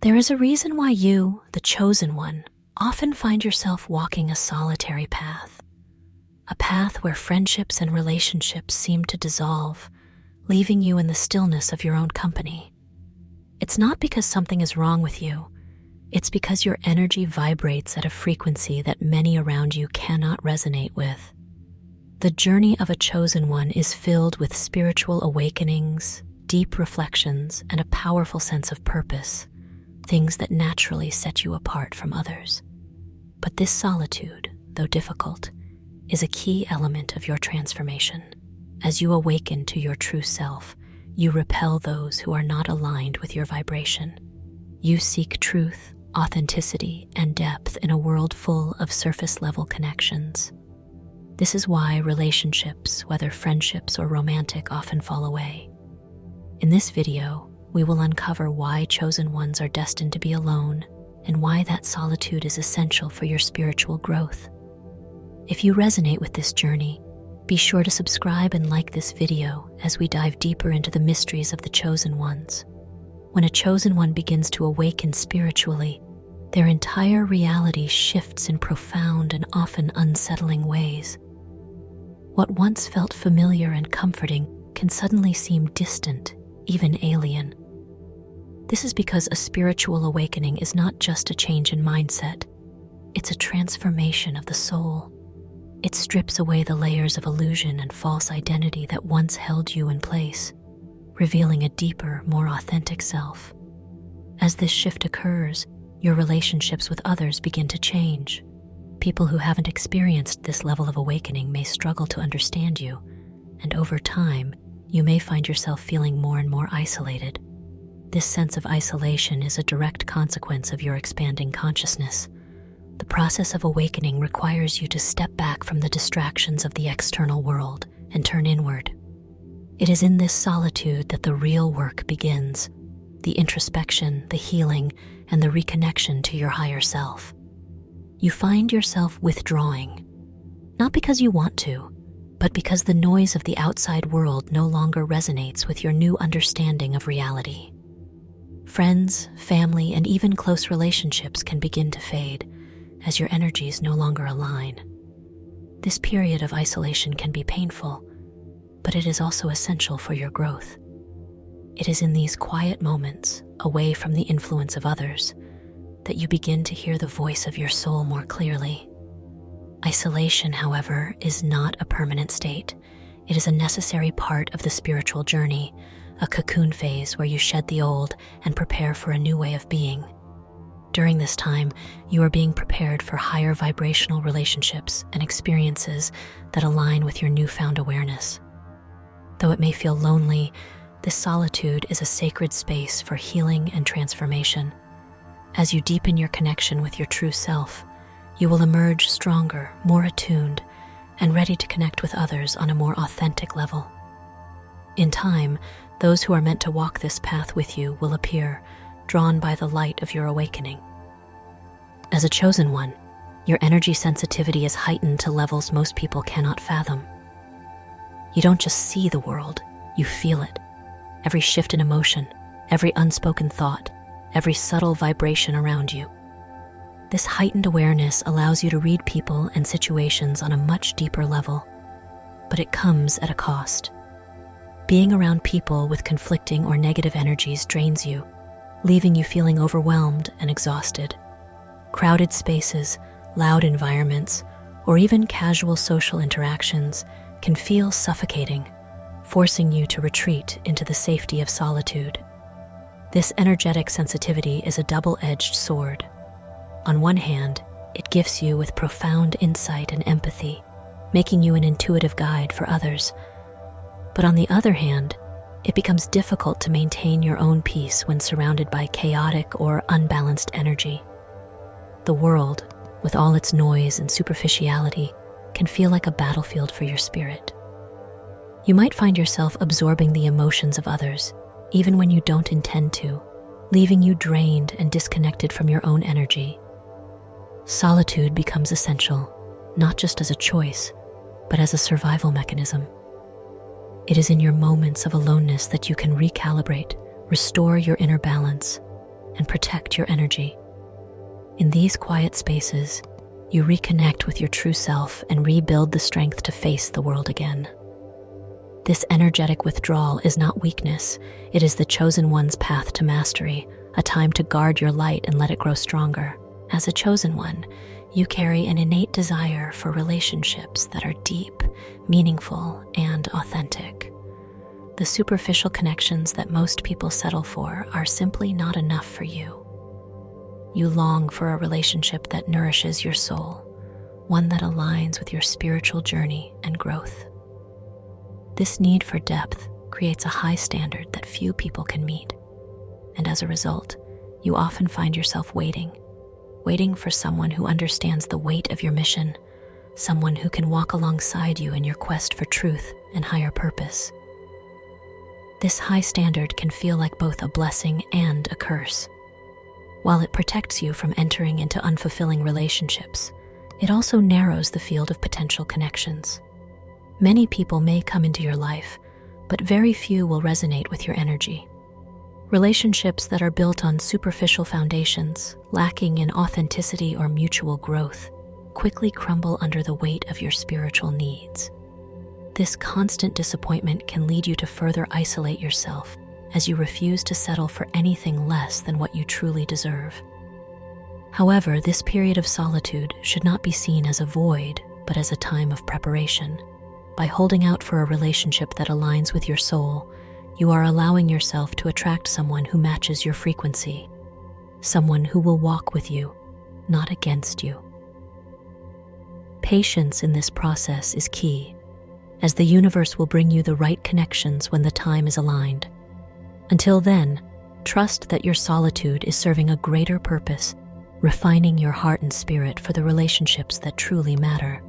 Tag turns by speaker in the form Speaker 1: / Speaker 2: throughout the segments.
Speaker 1: There is a reason why you, the chosen one, often find yourself walking a solitary path. A path where friendships and relationships seem to dissolve, leaving you in the stillness of your own company. It's not because something is wrong with you. It's because your energy vibrates at a frequency that many around you cannot resonate with. The journey of a chosen one is filled with spiritual awakenings, deep reflections, and a powerful sense of purpose, things that naturally set you apart from others. But this solitude, though difficult, is a key element of your transformation. As you awaken to your true self, you repel those who are not aligned with your vibration. You seek truth, authenticity, and depth in a world full of surface-level connections. This is why relationships, whether friendships or romantic, often fall away. In this video, we will uncover why chosen ones are destined to be alone and why that solitude is essential for your spiritual growth. If you resonate with this journey, be sure to subscribe and like this video as we dive deeper into the mysteries of the chosen ones. When a chosen one begins to awaken spiritually, their entire reality shifts in profound and often unsettling ways. What once felt familiar and comforting can suddenly seem distant, even alien. This is because a spiritual awakening is not just a change in mindset, it's a transformation of the soul. It strips away the layers of illusion and false identity that once held you in place, revealing a deeper, more authentic self. As this shift occurs, your relationships with others begin to change. People who haven't experienced this level of awakening may struggle to understand you, and over time, you may find yourself feeling more and more isolated. This sense of isolation is a direct consequence of your expanding consciousness. The process of awakening requires you to step back from the distractions of the external world and turn inward. It is in this solitude that the real work begins, the introspection, the healing, and the reconnection to your higher self. You find yourself withdrawing, not because you want to, but because the noise of the outside world no longer resonates with your new understanding of reality. Friends, family, and even close relationships can begin to fade as your energies no longer align. This period of isolation can be painful, but it is also essential for your growth. It is in these quiet moments, away from the influence of others, that you begin to hear the voice of your soul more clearly. Isolation, however, is not a permanent state. It is a necessary part of the spiritual journey, a cocoon phase where you shed the old and prepare for a new way of being. During this time, you are being prepared for higher vibrational relationships and experiences that align with your newfound awareness. Though it may feel lonely, this solitude is a sacred space for healing and transformation. As you deepen your connection with your true self, you will emerge stronger, more attuned, and ready to connect with others on a more authentic level. In time, those who are meant to walk this path with you will appear, drawn by the light of your awakening. As a chosen one, your energy sensitivity is heightened to levels most people cannot fathom. You don't just see the world, you feel it. Every shift in emotion, every unspoken thought, every subtle vibration around you. This heightened awareness allows you to read people and situations on a much deeper level, but it comes at a cost. Being around people with conflicting or negative energies drains you, leaving you feeling overwhelmed and exhausted. Crowded spaces, loud environments, or even casual social interactions can feel suffocating, forcing you to retreat into the safety of solitude. This energetic sensitivity is a double-edged sword. On one hand, it gifts you with profound insight and empathy, making you an intuitive guide for others. But on the other hand, it becomes difficult to maintain your own peace when surrounded by chaotic or unbalanced energy. The world, with all its noise and superficiality, can feel like a battlefield for your spirit. You might find yourself absorbing the emotions of others, even when you don't intend to, leaving you drained and disconnected from your own energy. Solitude becomes essential, not just as a choice, but as a survival mechanism. It is in your moments of aloneness that you can recalibrate, restore your inner balance, and protect your energy. In these quiet spaces, you reconnect with your true self and rebuild the strength to face the world again. This energetic withdrawal is not weakness, it is the chosen one's path to mastery, a time to guard your light and let it grow stronger. As a chosen one, you carry an innate desire for relationships that are deep, meaningful, and authentic. The superficial connections that most people settle for are simply not enough for you. You long for a relationship that nourishes your soul, one that aligns with your spiritual journey and growth. This need for depth creates a high standard that few people can meet, and as a result, you often find yourself waiting for someone who understands the weight of your mission, someone who can walk alongside you in your quest for truth and higher purpose. This high standard can feel like both a blessing and a curse. While it protects you from entering into unfulfilling relationships, it also narrows the field of potential connections. Many people may come into your life, but very few will resonate with your energy. Relationships that are built on superficial foundations, lacking in authenticity or mutual growth, quickly crumble under the weight of your spiritual needs. This constant disappointment can lead you to further isolate yourself as you refuse to settle for anything less than what you truly deserve. However, this period of solitude should not be seen as a void, but as a time of preparation. By holding out for a relationship that aligns with your soul, you are allowing yourself to attract someone who matches your frequency, someone who will walk with you, not against you. Patience in this process is key, as the universe will bring you the right connections when the time is aligned. Until then, trust that your solitude is serving a greater purpose, refining your heart and spirit for the relationships that truly matter.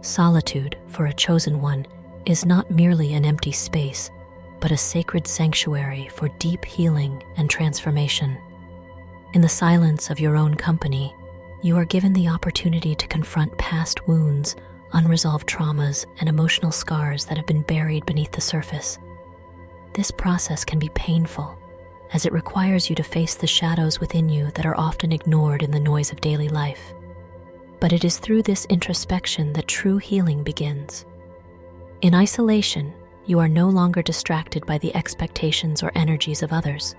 Speaker 1: Solitude, for a chosen one, is not merely an empty space, but a sacred sanctuary for deep healing and transformation. In the silence of your own company, you are given the opportunity to confront past wounds, unresolved traumas, and emotional scars that have been buried beneath the surface. This process can be painful, as it requires you to face the shadows within you that are often ignored in the noise of daily life. But it is through this introspection that true healing begins. In isolation, you are no longer distracted by the expectations or energies of others,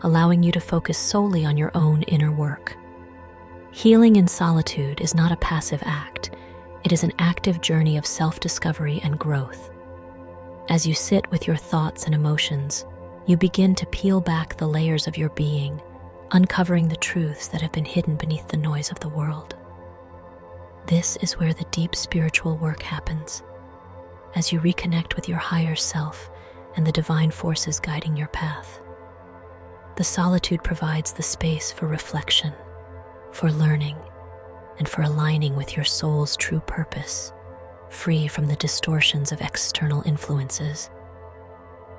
Speaker 1: allowing you to focus solely on your own inner work. Healing in solitude is not a passive act, it is an active journey of self-discovery and growth. As you sit with your thoughts and emotions, you begin to peel back the layers of your being, uncovering the truths that have been hidden beneath the noise of the world. This is where the deep spiritual work happens, as you reconnect with your higher self and the divine forces guiding your path. The solitude provides the space for reflection, for learning, and for aligning with your soul's true purpose, free from the distortions of external influences.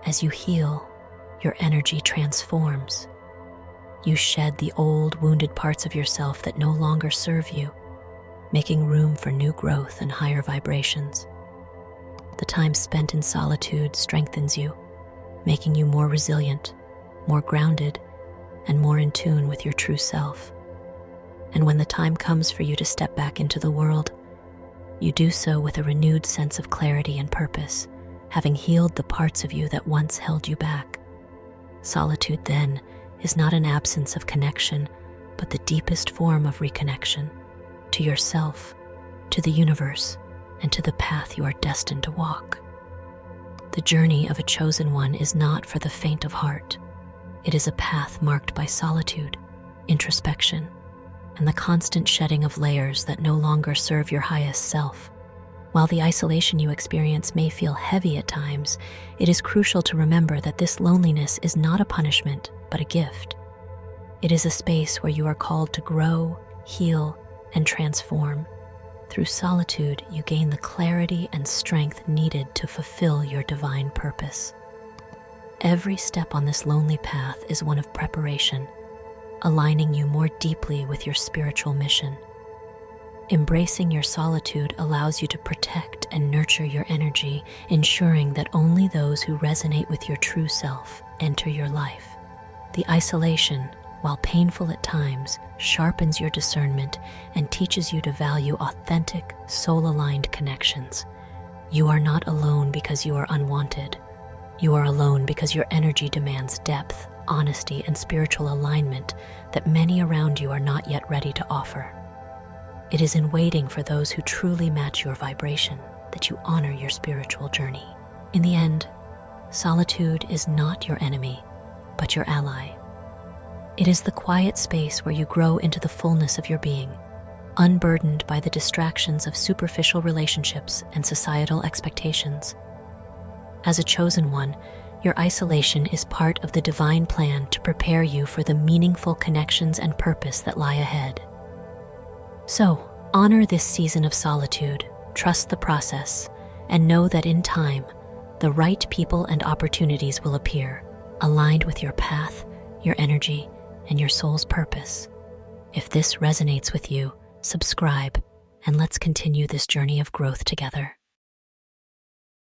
Speaker 1: As you heal, your energy transforms. You shed the old, wounded parts of yourself that no longer serve you, making room for new growth and higher vibrations. The time spent in solitude strengthens you, making you more resilient, more grounded, and more in tune with your true self. And when the time comes for you to step back into the world, you do so with a renewed sense of clarity and purpose, having healed the parts of you that once held you back. Solitude, then, is not an absence of connection, but the deepest form of reconnection to yourself, to the universe, and to the path you are destined to walk. The journey of a chosen one is not for the faint of heart. It is a path marked by solitude, introspection, and the constant shedding of layers that no longer serve your highest self. While the isolation you experience may feel heavy at times, it is crucial to remember that this loneliness is not a punishment, but a gift. It is a space where you are called to grow, heal, and transform. Through solitude, you gain the clarity and strength needed to fulfill your divine purpose. Every step on this lonely path is one of preparation, aligning you more deeply with your spiritual mission. Embracing your solitude allows you to protect and nurture your energy, ensuring that only those who resonate with your true self enter your life. The isolation, while painful at times, sharpens your discernment and teaches you to value authentic, soul-aligned connections. You are not alone because you are unwanted. You are alone because your energy demands depth, honesty, and spiritual alignment that many around you are not yet ready to offer. It is in waiting for those who truly match your vibration that you honor your spiritual journey. In the end, solitude is not your enemy, but your ally. It is the quiet space where you grow into the fullness of your being, unburdened by the distractions of superficial relationships and societal expectations. As a chosen one, your isolation is part of the divine plan to prepare you for the meaningful connections and purpose that lie ahead. So, honor this season of solitude, trust the process, and know that in time, the right people and opportunities will appear, aligned with your path, your energy, and your soul's purpose. If this resonates with you, subscribe, and let's continue this journey of growth together.